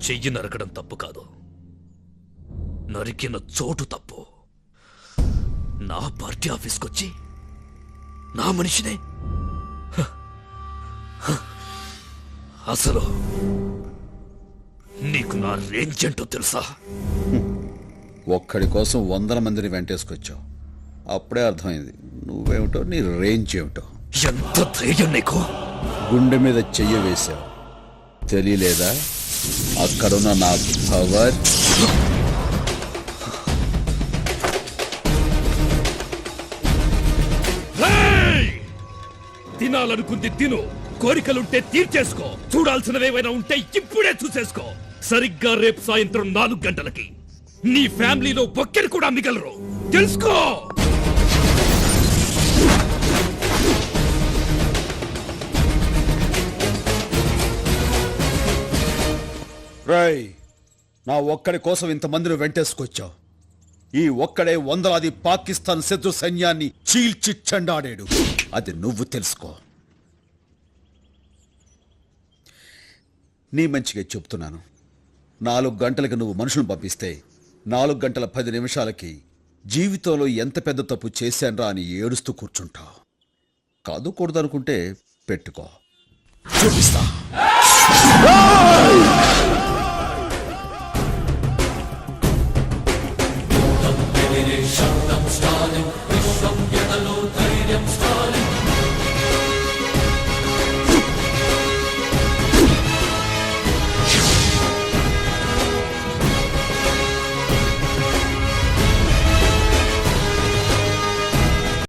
చెయ్యి నరకడం తప్పు కాదు, నరికిన చోటు తప్పు. నా పార్టీ ఆఫీస్కొచ్చి నా మనిషినే అసలు నీకు నా రేంజ్ ఏంటో తెలుసా? ఒక్కడి కోసం 100 మందిని వెంటేసుకొచ్చావు. అప్పుడే అర్థమైంది నువ్వేమిటో, నీ రేంజ్ ఏమిటో. ఎంత ధైర్యం నీకు? గుండె మీద చెయ్యి వేశావు, తెలియలేదా? అక్కడున్న నా పవర్. తినాలనుకుంది తిను, కోరికలుంటే తీర్చేసుకో, చూడాల్సినవేవైనా ఉంటే ఇప్పుడే చూసేసుకో. సరిగ్గా రేపు సాయంత్రం 4 గంటలకి నీ ఫ్యామిలీలో ఒక్కరు కూడా మిగలరు, తెలుసుకో. రేయ్, నా ఒక్కడి కోసం ఇంతమందిని వెంటేసుకొచ్చావు. ఈ ఒక్కడే వందలాది పాకిస్తాన్ శత్రు సైన్యాన్ని చీల్చి చెండాడాడు. అది నువ్వు తెలుసుకో. నీ మంచిగా చెప్తున్నాను. 4 గంటలకు నువ్వు మనుషులను పంపిస్తే 4 గంటల 10 నిమిషాలకి జీవితంలో ఎంత పెద్ద తప్పు చేశాన్రా అని ఏడుస్తూ కూర్చుంటావు. కాదు కూడదనుకుంటే పెట్టుకో, చూపిస్తా.